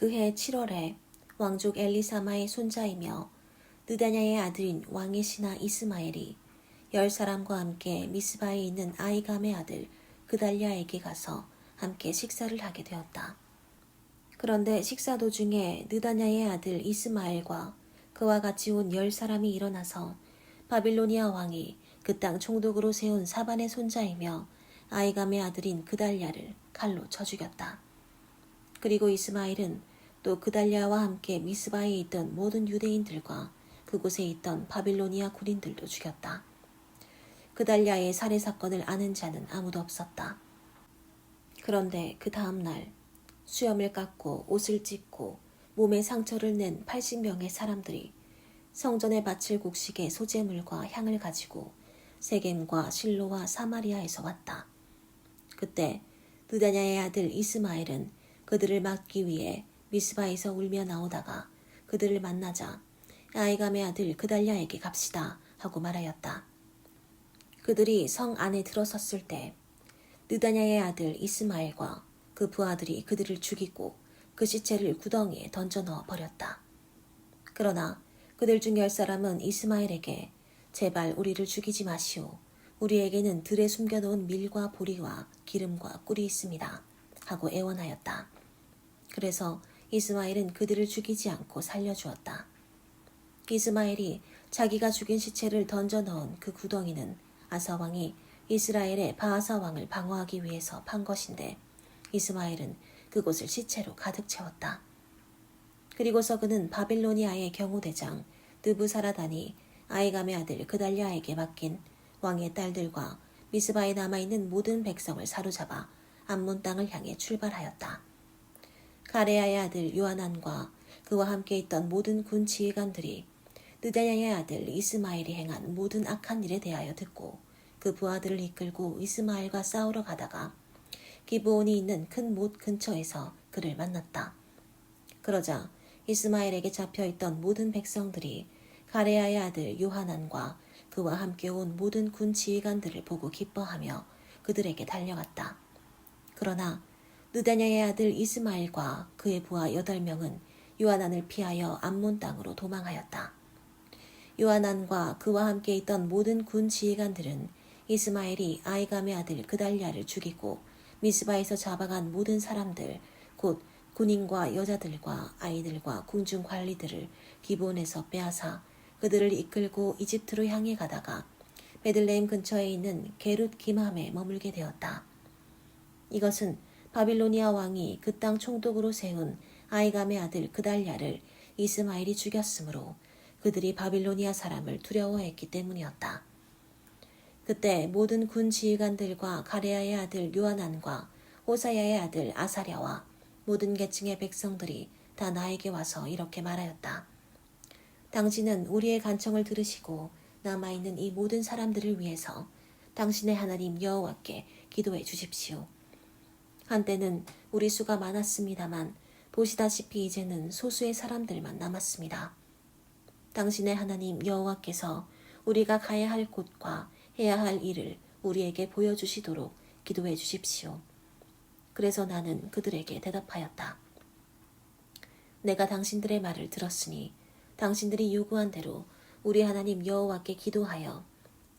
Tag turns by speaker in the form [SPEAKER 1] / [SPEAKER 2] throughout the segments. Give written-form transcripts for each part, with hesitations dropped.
[SPEAKER 1] 그해 7월에 왕족 엘리사마의 손자이며 느다냐의 아들인 왕의 신하 이스마엘이 10사람과 함께 미스바에 있는 아이감의 아들 그달랴에게 가서 함께 식사를 하게 되었다. 그런데 식사 도중에 느다냐의 아들 이스마엘과 그와 같이 온 10사람이 일어나서 바빌로니아 왕이 그 땅 총독으로 세운 사반의 손자이며 아이감의 아들인 그달랴를 칼로 쳐 죽였다. 그리고 이스마엘은 또 그달랴와 함께 미스바에 있던 모든 유대인들과 그곳에 있던 바빌로니아 군인들도 죽였다. 그달랴의 살해 사건을 아는 자는 아무도 없었다. 그런데 그 다음 날 수염을 깎고 옷을 찢고 몸에 상처를 낸 80명의 사람들이 성전에 바칠 곡식의 소재물과 향을 가지고 세겜과 실로와 사마리아에서 왔다. 그때 느다냐의 아들 이스마엘은 그들을 막기 위해 미스바에서 울며 나오다가 그들을 만나자 아이감의 아들 그달랴에게 갑시다 하고 말하였다. 그들이 성 안에 들어섰을 때 느다냐의 아들 이스마엘과 그 부하들이 그들을 죽이고 그 시체를 구덩이에 던져 넣어 버렸다. 그러나 그들 중 10사람은 이스마엘에게 제발 우리를 죽이지 마시오. 우리에게는 들에 숨겨놓은 밀과 보리와 기름과 꿀이 있습니다. 하고 애원하였다. 그래서 이스마엘은 그들을 죽이지 않고 살려주었다. 이스마엘이 자기가 죽인 시체를 던져 넣은 그 구덩이는 아사왕이 이스라엘의 바하사왕을 방어하기 위해서 판 것인데 이스마엘은 그곳을 시체로 가득 채웠다. 그리고서 그는 바빌로니아의 경호대장 느부사라단이 아이감의 아들 그달랴에게 맡긴 왕의 딸들과 미스바에 남아있는 모든 백성을 사로잡아 암몬 땅을 향해 출발하였다. 가레야의 아들 요하난과 그와 함께 있던 모든 군 지휘관들이 느다냐의 아들 이스마엘이 행한 모든 악한 일에 대하여 듣고 그 부하들을 이끌고 이스마엘과 싸우러 가다가 기브온이 있는 큰 못 근처에서 그를 만났다. 그러자 이스마엘에게 잡혀있던 모든 백성들이 가레야의 아들 요하난과 그와 함께 온 모든 군 지휘관들을 보고 기뻐하며 그들에게 달려갔다. 그러나 느다냐의 아들 이스마엘과 그의 부하 8명은 요하난을 피하여 암몬 땅으로 도망하였다. 요하난과 그와 함께 있던 모든 군 지휘관들은 이스마엘이 아이감의 아들 그달랴를 죽이고 미스바에서 잡아간 모든 사람들 곧 군인과 여자들과 아이들과 궁중 관리들을 기브온에서 빼앗아 그들을 이끌고 이집트로 향해 가다가 베들레헴 근처에 있는 게룻 기맘에 머물게 되었다. 이것은 바빌로니아 왕이 그 땅 총독으로 세운 아이감의 아들 그달랴를 이스마엘이 죽였으므로 그들이 바빌로니아 사람을 두려워했기 때문이었다. 그때 모든 군 지휘관들과 가레야의 아들 요하난과 호사야의 아들 아사랴와 모든 계층의 백성들이 다 나에게 와서 이렇게 말하였다. 당신은 우리의 간청을 들으시고 남아있는 이 모든 사람들을 위해서 당신의 하나님 여호와께 기도해 주십시오. 한때는 우리 수가 많았습니다만 보시다시피 이제는 소수의 사람들만 남았습니다. 당신의 하나님 여호와께서 우리가 가야 할 곳과 해야 할 일을 우리에게 보여주시도록 기도해 주십시오. 그래서 나는 그들에게 대답하였다. 내가 당신들의 말을 들었으니 당신들이 요구한 대로 우리 하나님 여호와께 기도하여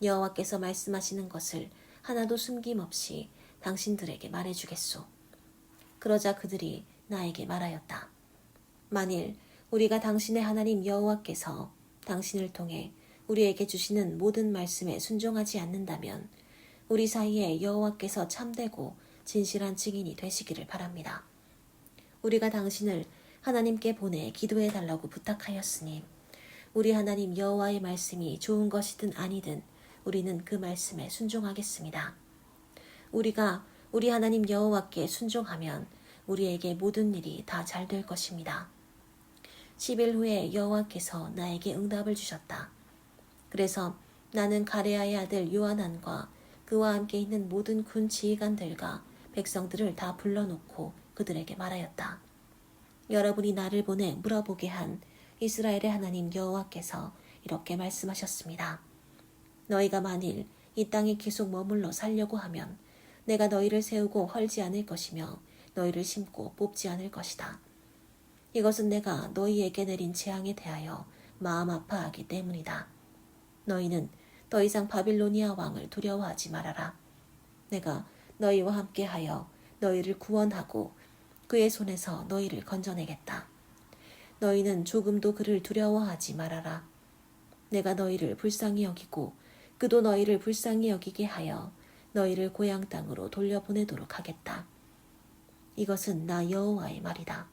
[SPEAKER 1] 여호와께서 말씀하시는 것을 하나도 숨김없이 당신들에게 말해주겠소. 그러자 그들이 나에게 말하였다. 만일 우리가 당신의 하나님 여호와께서 당신을 통해 우리에게 주시는 모든 말씀에 순종하지 않는다면 우리 사이에 여호와께서 참되고 진실한 증인이 되시기를 바랍니다. 우리가 당신을 하나님께 보내 기도해 달라고 부탁하였으니 우리 하나님 여호와의 말씀이 좋은 것이든 아니든 우리는 그 말씀에 순종하겠습니다. 우리가 우리 하나님 여호와께 순종하면 우리에게 모든 일이 다 잘 될 것입니다. 10일 후에 여호와께서 나에게 응답을 주셨다. 그래서 나는 가레야의 아들 요하난과 그와 함께 있는 모든 군 지휘관들과 백성들을 다 불러놓고 그들에게 말하였다. 여러분이 나를 보내 물어보게 한 이스라엘의 하나님 여호와께서 이렇게 말씀하셨습니다. 너희가 만일 이 땅에 계속 머물러 살려고 하면 내가 너희를 세우고 헐지 않을 것이며 너희를 심고 뽑지 않을 것이다. 이것은 내가 너희에게 내린 재앙에 대하여 마음 아파하기 때문이다. 너희는 더 이상 바빌로니아 왕을 두려워하지 말아라. 내가 너희와 함께하여 너희를 구원하고 그의 손에서 너희를 건져내겠다. 너희는 조금도 그를 두려워하지 말아라. 내가 너희를 불쌍히 여기고 그도 너희를 불쌍히 여기게 하여 너희를 고향 땅으로 돌려보내도록 하겠다. 이것은 나 여호와의 말이다.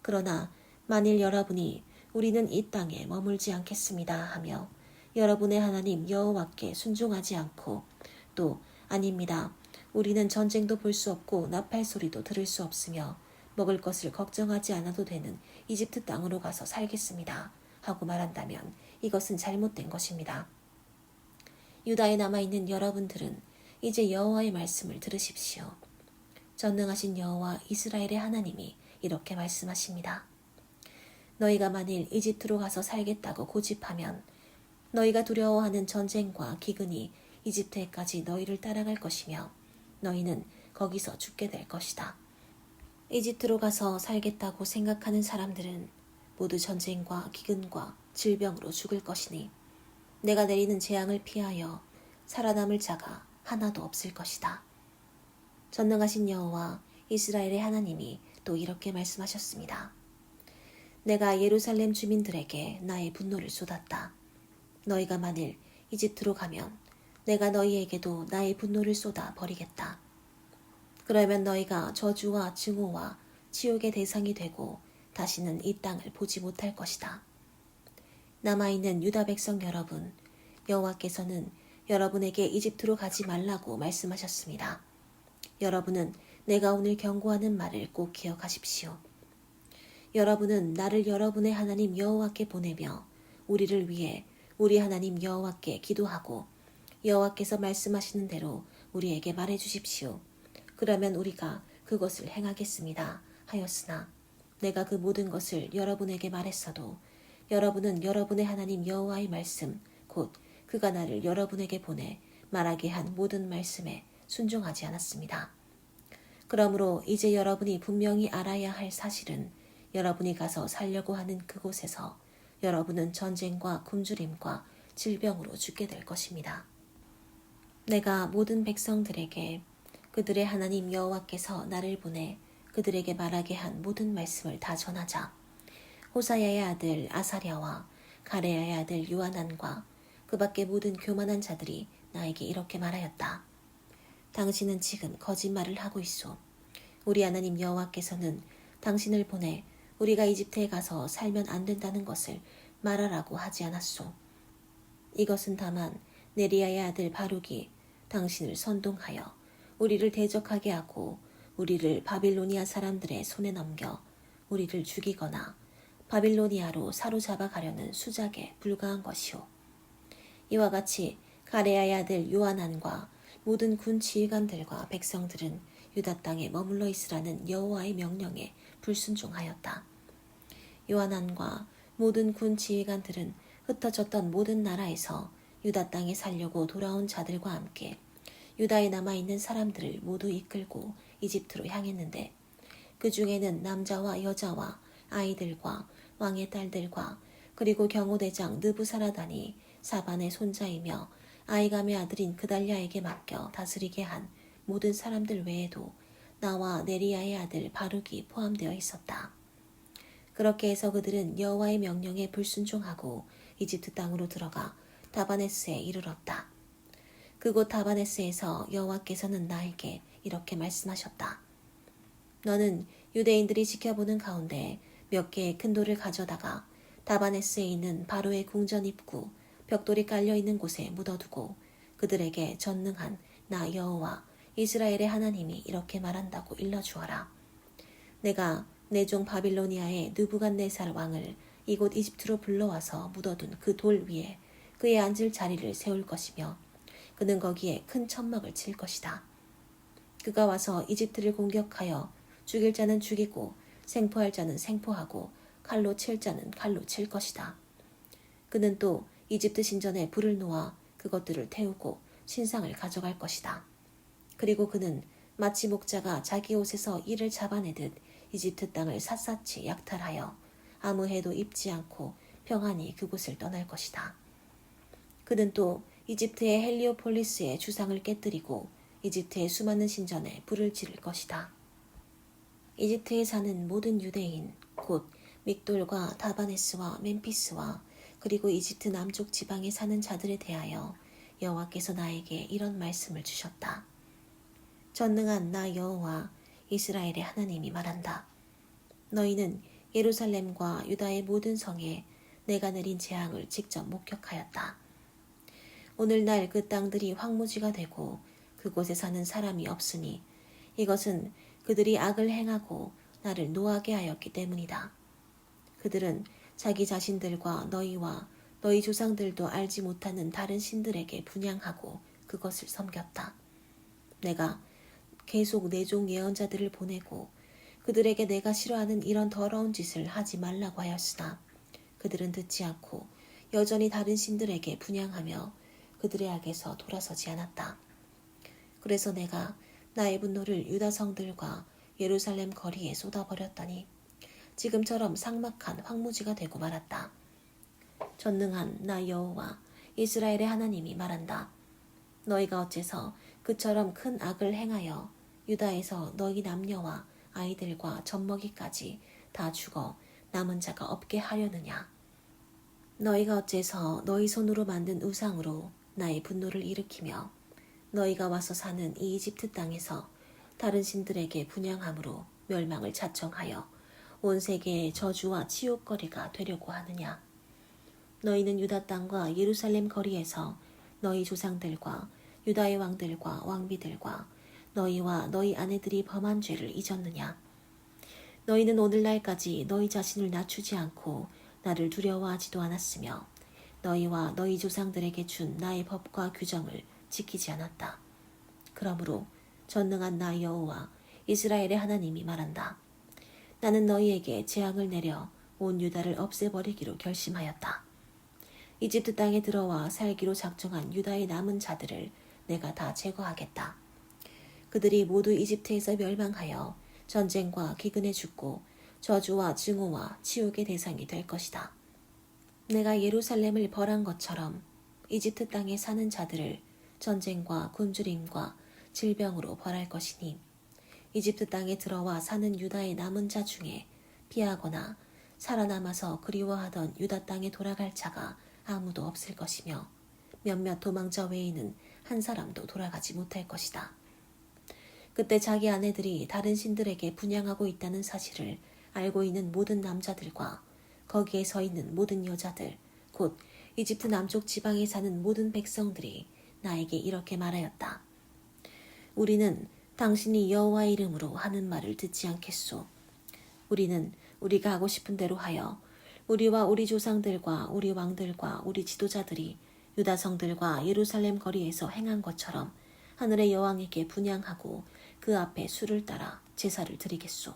[SPEAKER 1] 그러나 만일 여러분이 우리는 이 땅에 머물지 않겠습니다 하며 여러분의 하나님 여호와께 순종하지 않고 또 아닙니다. 우리는 전쟁도 볼 수 없고 나팔 소리도 들을 수 없으며 먹을 것을 걱정하지 않아도 되는 이집트 땅으로 가서 살겠습니다 하고 말한다면 이것은 잘못된 것입니다. 유다에 남아있는 여러분들은 이제 여호와의 말씀을 들으십시오. 전능하신 여호와 이스라엘의 하나님이 이렇게 말씀하십니다. 너희가 만일 이집트로 가서 살겠다고 고집하면 너희가 두려워하는 전쟁과 기근이 이집트에까지 너희를 따라갈 것이며 너희는 거기서 죽게 될 것이다. 이집트로 가서 살겠다고 생각하는 사람들은 모두 전쟁과 기근과 질병으로 죽을 것이니 내가 내리는 재앙을 피하여 살아남을 자가 하나도 없을 것이다. 전능하신 여호와 이스라엘의 하나님이 또 이렇게 말씀하셨습니다. 내가 예루살렘 주민들에게 나의 분노를 쏟았다. 너희가 만일 이집트로 가면 내가 너희에게도 나의 분노를 쏟아 버리겠다. 그러면 너희가 저주와 증오와 지옥의 대상이 되고 다시는 이 땅을 보지 못할 것이다. 남아있는 유다 백성 여러분, 여호와께서는 여러분에게 이집트로 가지 말라고 말씀하셨습니다. 여러분은 내가 오늘 경고하는 말을 꼭 기억하십시오. 여러분은 나를 여러분의 하나님 여호와께 보내며 우리를 위해 우리 하나님 여호와께 기도하고 여호와께서 말씀하시는 대로 우리에게 말해 주십시오. 그러면 우리가 그것을 행하겠습니다 하였으나 내가 그 모든 것을 여러분에게 말했어도 여러분은 여러분의 하나님 여호와의 말씀 곧 그가 나를 여러분에게 보내 말하게 한 모든 말씀에 순종하지 않았습니다. 그러므로 이제 여러분이 분명히 알아야 할 사실은 여러분이 가서 살려고 하는 그곳에서 여러분은 전쟁과 굶주림과 질병으로 죽게 될 것입니다. 내가 모든 백성들에게 그들의 하나님 여호와께서 나를 보내 그들에게 말하게 한 모든 말씀을 다 전하자. 호사야의 아들 아사랴와 가레야의 아들 요하난과 그 밖의 모든 교만한 자들이 나에게 이렇게 말하였다. 당신은 지금 거짓말을 하고 있소. 우리 하나님 여호와께서는 당신을 보내 우리가 이집트에 가서 살면 안 된다는 것을 말하라고 하지 않았소. 이것은 다만 네리야의 아들 바룩이 당신을 선동하여 우리를 대적하게 하고 우리를 바빌로니아 사람들의 손에 넘겨 우리를 죽이거나 바빌로니아로 사로잡아 가려는 수작에 불과한 것이오. 이와 같이 가레야의 아들 요하난과 모든 군 지휘관들과 백성들은 유다 땅에 머물러 있으라는 여호와의 명령에 불순종하였다. 요하난과 모든 군 지휘관들은 흩어졌던 모든 나라에서 유다 땅에 살려고 돌아온 자들과 함께 유다에 남아있는 사람들을 모두 이끌고 이집트로 향했는데 그 중에는 남자와 여자와 아이들과 왕의 딸들과 그리고 경호대장 느부사라단이 사반의 손자이며 아이감의 아들인 그달랴에게 맡겨 다스리게 한 모든 사람들 외에도 나와 네리야의 아들 바룩이 포함되어 있었다. 그렇게 해서 그들은 여호와의 명령에 불순종하고 이집트 땅으로 들어가 다바네스에 이르렀다. 그곳 다바네스에서 여호와께서는 나에게 이렇게 말씀하셨다. 너는 유대인들이 지켜보는 가운데 몇 개의 큰 돌을 가져다가 다바네스에 있는 바로의 궁전 입구 벽돌이 깔려있는 곳에 묻어두고 그들에게 전능한 나 여호와 이스라엘의 하나님이 이렇게 말한다고 일러주어라. 내가 내 종 바빌로니아의 느부갓네살 왕을 이곳 이집트로 불러와서 묻어둔 그 돌 위에 그의 앉을 자리를 세울 것이며 그는 거기에 큰 천막을 칠 것이다. 그가 와서 이집트를 공격하여 죽일 자는 죽이고 생포할 자는 생포하고 칼로 칠 자는 칼로 칠 것이다. 그는 또 이집트 신전에 불을 놓아 그것들을 태우고 신상을 가져갈 것이다. 그리고 그는 마치 목자가 자기 옷에서 이를 잡아내듯 이집트 땅을 샅샅이 약탈하여 아무 해도 입지 않고 평안히 그곳을 떠날 것이다. 그는 또 이집트의 헬리오폴리스의 주상을 깨뜨리고 이집트의 수많은 신전에 불을 지를 것이다. 이집트에 사는 모든 유대인, 곧 믹돌과 다바네스와 멤피스와 그리고 이집트 남쪽 지방에 사는 자들에 대하여 여호와께서 나에게 이런 말씀을 주셨다. 전능한 나 여호와 이스라엘의 하나님이 말한다. 너희는 예루살렘과 유다의 모든 성에 내가 내린 재앙을 직접 목격하였다. 오늘날 그 땅들이 황무지가 되고 그곳에 사는 사람이 없으니 이것은 그들이 악을 행하고 나를 노하게 하였기 때문이다. 그들은 자기 자신들과 너희와 너희 조상들도 알지 못하는 다른 신들에게 분향하고 그것을 섬겼다. 내가 계속 내 종 예언자들을 보내고 그들에게 내가 싫어하는 이런 더러운 짓을 하지 말라고 하였으나 그들은 듣지 않고 여전히 다른 신들에게 분향하며 그들의 악에서 돌아서지 않았다. 그래서 내가 나의 분노를 유다 성들과 예루살렘 거리에 쏟아버렸더니 지금처럼 삭막한 황무지가 되고 말았다. 전능한 나 여호와 이스라엘의 하나님이 말한다. 너희가 어째서 그처럼 큰 악을 행하여 유다에서 너희 남녀와 아이들과 젖먹이까지 다 죽어 남은 자가 없게 하려느냐. 너희가 어째서 너희 손으로 만든 우상으로 나의 분노를 일으키며 너희가 와서 사는 이 이집트 땅에서 다른 신들에게 분향함으로 멸망을 자청하여 온 세계의 저주와 치욕거리가 되려고 하느냐. 너희는 유다 땅과 예루살렘 거리에서 너희 조상들과 유다의 왕들과 왕비들과 너희와 너희 아내들이 범한 죄를 잊었느냐. 너희는 오늘날까지 너희 자신을 낮추지 않고 나를 두려워하지도 않았으며 너희와 너희 조상들에게 준 나의 법과 규정을 지키지 않았다. 그러므로 전능한 나 여호와 이스라엘의 하나님이 말한다. 나는 너희에게 재앙을 내려 온 유다를 없애버리기로 결심하였다. 이집트 땅에 들어와 살기로 작정한 유다의 남은 자들을 내가 다 제거하겠다. 그들이 모두 이집트에서 멸망하여 전쟁과 기근에 죽고 저주와 증오와 치욕의 대상이 될 것이다. 내가 예루살렘을 벌한 것처럼 이집트 땅에 사는 자들을 전쟁과 굶주림과 질병으로 벌할 것이니 이집트 땅에 들어와 사는 유다의 남은 자 중에 피하거나 살아남아서 그리워하던 유다 땅에 돌아갈 자가 아무도 없을 것이며 몇몇 도망자 외에는 한 사람도 돌아가지 못할 것이다. 그때 자기 아내들이 다른 신들에게 분향하고 있다는 사실을 알고 있는 모든 남자들과 거기에 서 있는 모든 여자들, 곧 이집트 남쪽 지방에 사는 모든 백성들이 나에게 이렇게 말하였다. 우리는 당신이 여호와의 이름으로 하는 말을 듣지 않겠소. 우리는 우리가 하고 싶은 대로 하여 우리와 우리 조상들과 우리 왕들과 우리 지도자들이 유다 성들과 예루살렘 거리에서 행한 것처럼 하늘의 여왕에게 분향하고 그 앞에 수를 따라 제사를 드리겠소.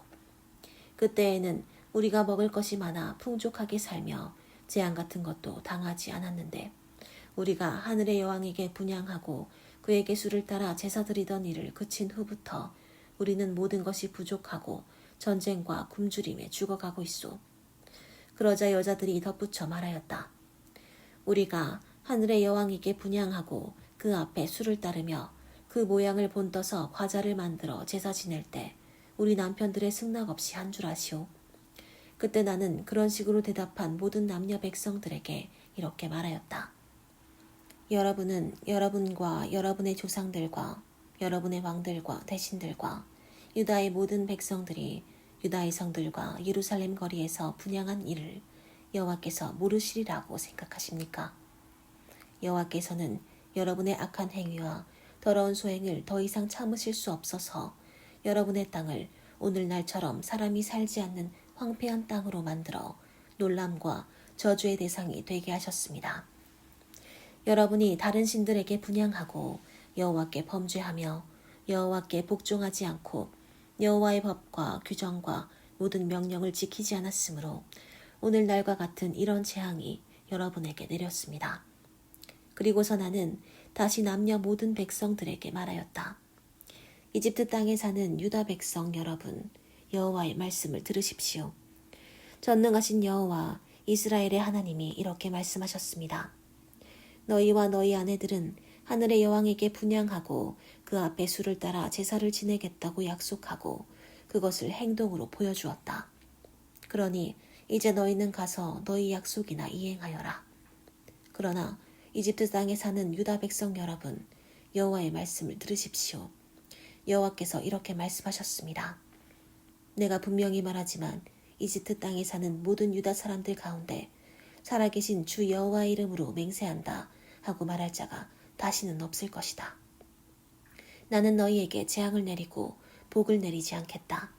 [SPEAKER 1] 그때에는 우리가 먹을 것이 많아 풍족하게 살며 재앙 같은 것도 당하지 않았는데 우리가 하늘의 여왕에게 분향하고 그에게 수를 따라 제사 드리던 일을 그친 후부터 우리는 모든 것이 부족하고 전쟁과 굶주림에 죽어가고 있소. 그러자 여자들이 덧붙여 말하였다. 우리가 하늘의 여왕에게 분향하고 그 앞에 수를 따르며 그 모양을 본떠서 과자를 만들어 제사 지낼 때 우리 남편들의 승낙 없이 한 줄 아시오. 그때 나는 그런 식으로 대답한 모든 남녀 백성들에게 이렇게 말하였다. 여러분은 여러분과 여러분의 조상들과 여러분의 왕들과 대신들과 유다의 모든 백성들이 유다의 성들과 예루살렘 거리에서 분향한 일을 여호와께서 모르시리라고 생각하십니까? 여호와께서는 여러분의 악한 행위와 더러운 소행을 더 이상 참으실 수 없어서 여러분의 땅을 오늘날처럼 사람이 살지 않는 황폐한 땅으로 만들어 놀람과 저주의 대상이 되게 하셨습니다. 여러분이 다른 신들에게 분향하고 여호와께 범죄하며 여호와께 복종하지 않고 여호와의 법과 규정과 모든 명령을 지키지 않았으므로 오늘날과 같은 이런 재앙이 여러분에게 내렸습니다. 그리고서 나는 다시 남녀 모든 백성들에게 말하였다. 이집트 땅에 사는 유다 백성 여러분, 여호와의 말씀을 들으십시오. 전능하신 여호와 이스라엘의 하나님이 이렇게 말씀하셨습니다. 너희와 너희 아내들은 하늘의 여왕에게 분향하고 그 앞에 수를 따라 제사를 지내겠다고 약속하고 그것을 행동으로 보여주었다. 그러니 이제 너희는 가서 너희 약속이나 이행하여라. 그러나 이집트 땅에 사는 유다 백성 여러분, 여호와의 말씀을 들으십시오. 여호와께서 이렇게 말씀하셨습니다. 내가 분명히 말하지만 이집트 땅에 사는 모든 유다 사람들 가운데 살아계신 주 여호와의 이름으로 맹세한다 하고 말할 자가 다시는 없을 것이다. 나는 너희에게 재앙을 내리고 복을 내리지 않겠다.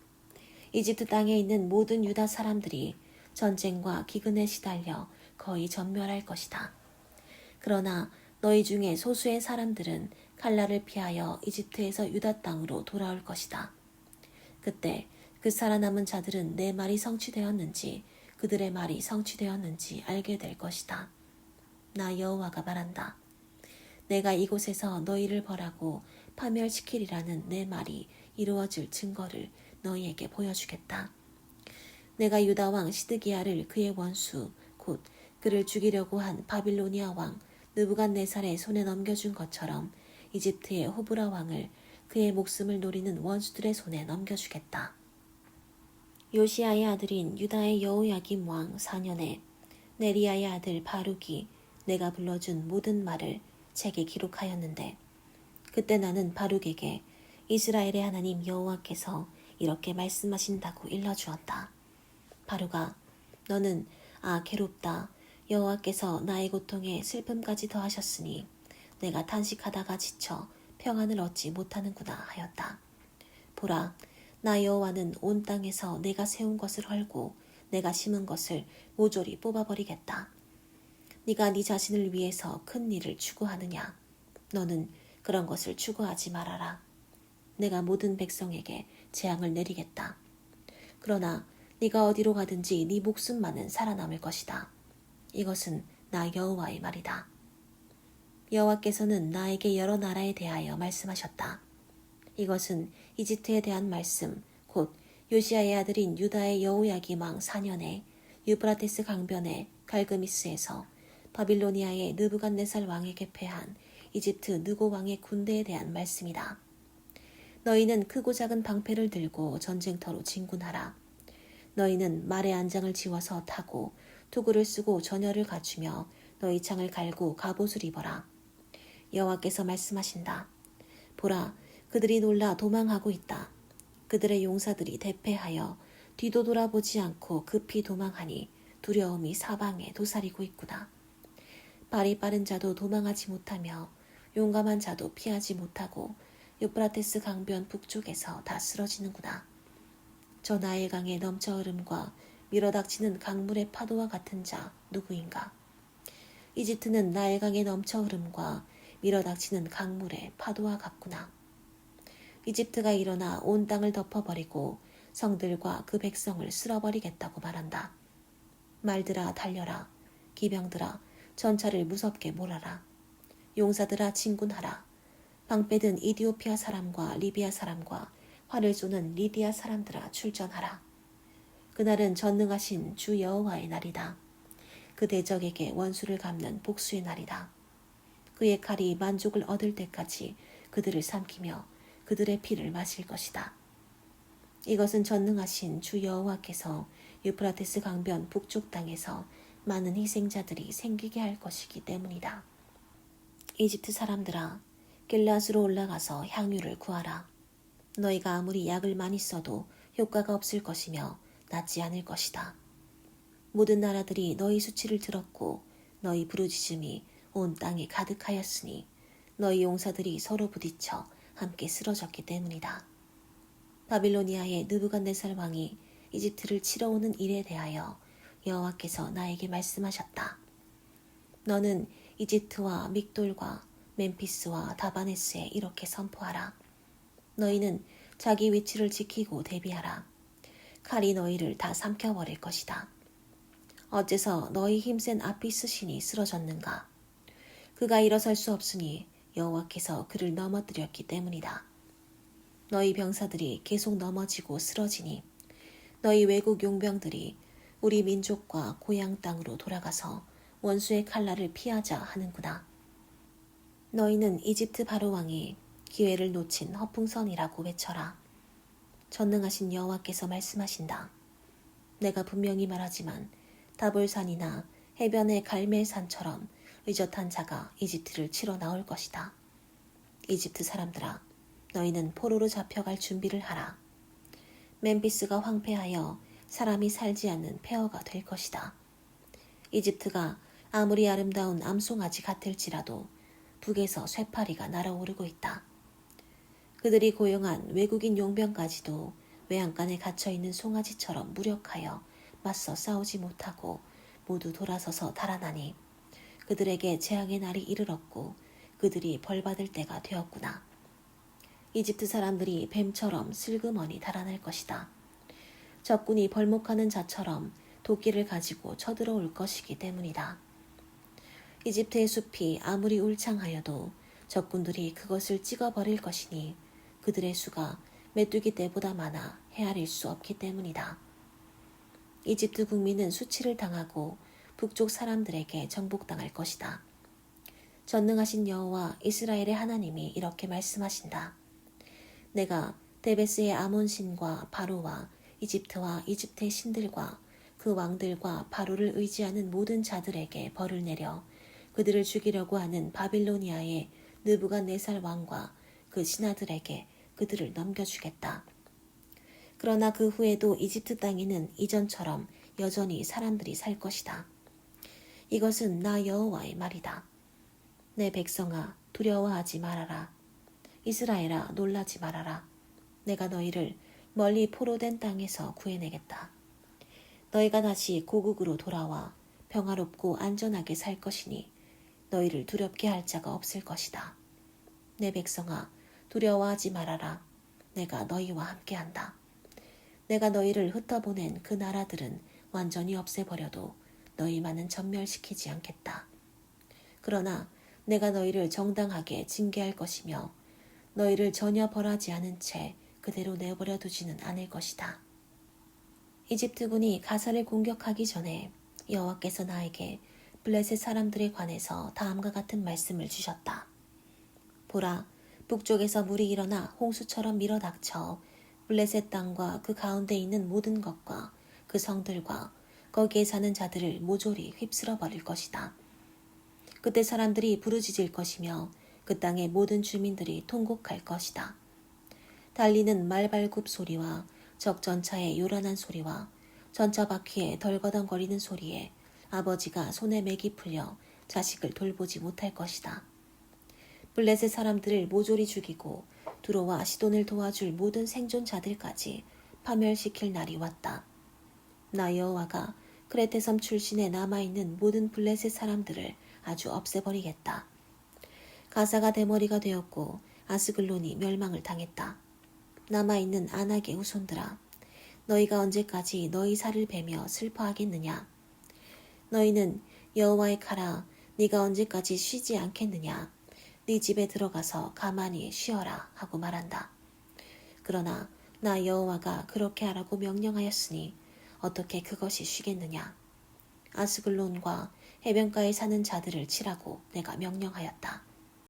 [SPEAKER 1] 이집트 땅에 있는 모든 유다 사람들이 전쟁과 기근에 시달려 거의 전멸할 것이다. 그러나 너희 중에 소수의 사람들은 칼날을 피하여 이집트에서 유다 땅으로 돌아올 것이다. 그때 그 살아남은 자들은 내 말이 성취되었는지 그들의 말이 성취되었는지 알게 될 것이다. 나 여호와가 말한다. 내가 이곳에서 너희를 벌하고 파멸시키리라는 내 말이 이루어질 증거를 너희에게 보여주겠다. 내가 유다 왕 시드기야를 그의 원수 곧 그를 죽이려고 한 바빌로니아 왕 느부갓네살의 손에 넘겨준 것처럼 이집트의 호브라 왕을 그의 목숨을 노리는 원수들의 손에 넘겨주겠다. 요시야의 아들인 유다의 여호야김 왕 4년에 네리야의 아들 바룩이 내가 불러준 모든 말을 책에 기록하였는데 그때 나는 바룩에게 이스라엘의 하나님 여호와께서 이렇게 말씀하신다고 일러주었다. 바룩아, 너는 괴롭다. 여호와께서 나의 고통에 슬픔까지 더하셨으니 내가 탄식하다가 지쳐 평안을 얻지 못하는구나 하였다. 보라, 나 여호와는 온 땅에서 내가 세운 것을 헐고 내가 심은 것을 모조리 뽑아버리겠다. 네가 네 자신을 위해서 큰 일을 추구하느냐? 너는 그런 것을 추구하지 말아라. 내가 모든 백성에게 재앙을 내리겠다. 그러나 네가 어디로 가든지 네 목숨만은 살아남을 것이다. 이것은 나 여호와의 말이다. 여호와께서는 나에게 여러 나라에 대하여 말씀하셨다. 이것은 이집트에 대한 말씀, 곧 요시야의 아들인 유다의 여호야김 왕 4년에 유브라테스 강변의 갈그미스에서 바빌로니아의 느부갓네살 왕에게 패한 이집트 느고 왕의 군대에 대한 말씀이다. 너희는 크고 작은 방패를 들고 전쟁터로 진군하라. 너희는 말의 안장을 지워서 타고 투구를 쓰고 전열을 갖추며 너희 창을 갈고 갑옷을 입어라. 여호와께서 말씀하신다. 보라, 그들이 놀라 도망하고 있다. 그들의 용사들이 대패하여 뒤도 돌아보지 않고 급히 도망하니 두려움이 사방에 도사리고 있구나. 발이 빠른 자도 도망하지 못하며 용감한 자도 피하지 못하고 유프라테스 강변 북쪽에서 다 쓰러지는구나. 저 나일강의 넘쳐 흐름과 밀어닥치는 강물의 파도와 같은 자 누구인가? 이집트는 나일강의 넘쳐 흐름과 밀어닥치는 강물의 파도와 같구나. 이집트가 일어나 온 땅을 덮어버리고 성들과 그 백성을 쓸어버리겠다고 말한다. 말들아 달려라. 기병들아 전차를 무섭게 몰아라. 용사들아 진군하라. 방패든 이디오피아 사람과 리비아 사람과 활을 쏘는 리디아 사람들아 출전하라. 그날은 전능하신 주 여호와의 날이다. 그 대적에게 원수를 갚는 복수의 날이다. 그의 칼이 만족을 얻을 때까지 그들을 삼키며 그들의 피를 마실 것이다. 이것은 전능하신 주 여호와께서 유프라테스 강변 북쪽 땅에서 많은 희생자들이 생기게 할 것이기 때문이다. 이집트 사람들아, 길앗으로 올라가서 향유를 구하라. 너희가 아무리 약을 많이 써도 효과가 없을 것이며 낫지 않을 것이다. 모든 나라들이 너희 수치를 들었고 너희 부르짖음이 온 땅에 가득하였으니 너희 용사들이 서로 부딪혀 함께 쓰러졌기 때문이다. 바빌로니아의 느부갓네살 왕이 이집트를 치러 오는 일에 대하여 여호와께서 나에게 말씀하셨다. 너는 이집트와 믹돌과 멤피스와 다바네스에 이렇게 선포하라. 너희는 자기 위치를 지키고 대비하라. 칼이 너희를 다 삼켜버릴 것이다. 어째서 너희 힘센 아피스 신이 쓰러졌는가? 그가 일어설 수 없으니 여호와께서 그를 넘어뜨렸기 때문이다. 너희 병사들이 계속 넘어지고 쓰러지니 너희 외국 용병들이 우리 민족과 고향 땅으로 돌아가서 원수의 칼날을 피하자 하는구나. 너희는 이집트 바로 왕이 기회를 놓친 허풍선이라고 외쳐라. 전능하신 여호와께서 말씀하신다. 내가 분명히 말하지만 다볼산이나 해변의 갈멜산처럼 의젓한 자가 이집트를 치러 나올 것이다. 이집트 사람들아, 너희는 포로로 잡혀갈 준비를 하라. 멤피스가 황폐하여 사람이 살지 않는 폐허가 될 것이다. 이집트가 아무리 아름다운 암송아지 같을지라도 북에서 쇠파리가 날아오르고 있다. 그들이 고용한 외국인 용병까지도 외양간에 갇혀있는 송아지처럼 무력하여 맞서 싸우지 못하고 모두 돌아서서 달아나니 그들에게 재앙의 날이 이르렀고 그들이 벌받을 때가 되었구나. 이집트 사람들이 뱀처럼 슬그머니 달아날 것이다. 적군이 벌목하는 자처럼 도끼를 가지고 쳐들어올 것이기 때문이다. 이집트의 숲이 아무리 울창하여도 적군들이 그것을 찍어버릴 것이니 그들의 수가 메뚜기 떼보다 많아 헤아릴 수 없기 때문이다. 이집트 국민은 수치를 당하고 북쪽 사람들에게 정복당할 것이다. 전능하신 여호와 이스라엘의 하나님이 이렇게 말씀하신다. 내가 데베스의 아몬 신과 바로와 이집트와 이집트의 신들과 그 왕들과 바로를 의지하는 모든 자들에게 벌을 내려 그들을 죽이려고 하는 바빌로니아의 느부갓네살 왕과 그 신하들에게 그들을 넘겨주겠다. 그러나 그 후에도 이집트 땅에는 이전처럼 여전히 사람들이 살 것이다. 이것은 나 여호와의 말이다. 내 백성아, 두려워하지 말아라. 이스라엘아, 놀라지 말아라. 내가 너희를 멀리 포로된 땅에서 구해내겠다. 너희가 다시 고국으로 돌아와 평화롭고 안전하게 살 것이니 너희를 두렵게 할 자가 없을 것이다. 내 백성아, 두려워하지 말아라. 내가 너희와 함께한다. 내가 너희를 흩어보낸 그 나라들은 완전히 없애버려도 너희만은 전멸시키지 않겠다. 그러나 내가 너희를 정당하게 징계할 것이며 너희를 전혀 벌하지 않은 채 그대로 내버려 두지는 않을 것이다. 이집트군이 가사를 공격하기 전에 여호와께서 나에게 블레셋 사람들에 관해서 다음과 같은 말씀을 주셨다. 보라, 북쪽에서 물이 일어나 홍수처럼 밀어닥쳐 블레셋 땅과 그 가운데 있는 모든 것과 그 성들과 거기에 사는 자들을 모조리 휩쓸어 버릴 것이다. 그때 사람들이 부르짖을 것이며 그 땅의 모든 주민들이 통곡할 것이다. 달리는 말발굽 소리와 적전차의 요란한 소리와 전차 바퀴에 덜거덩거리는 소리에 아버지가 손에 맥이 풀려 자식을 돌보지 못할 것이다. 블레셋 사람들을 모조리 죽이고 두로와 시돈을 도와줄 모든 생존자들까지 파멸시킬 날이 왔다. 나 여호와가 크레테섬 출신에 남아있는 모든 블레셋 사람들을 아주 없애버리겠다. 가사가 대머리가 되었고 아스글론이 멸망을 당했다. 남아있는 아낙의 후손들아, 너희가 언제까지 너희 살을 베며 슬퍼하겠느냐? 너희는 여호와의 칼아, 네가 언제까지 쉬지 않겠느냐? 네 집에 들어가서 가만히 쉬어라 하고 말한다. 그러나 나 여호와가 그렇게 하라고 명령하였으니 어떻게 그것이 쉬겠느냐? 아스글론과 해변가에 사는 자들을 치라고 내가 명령하였다.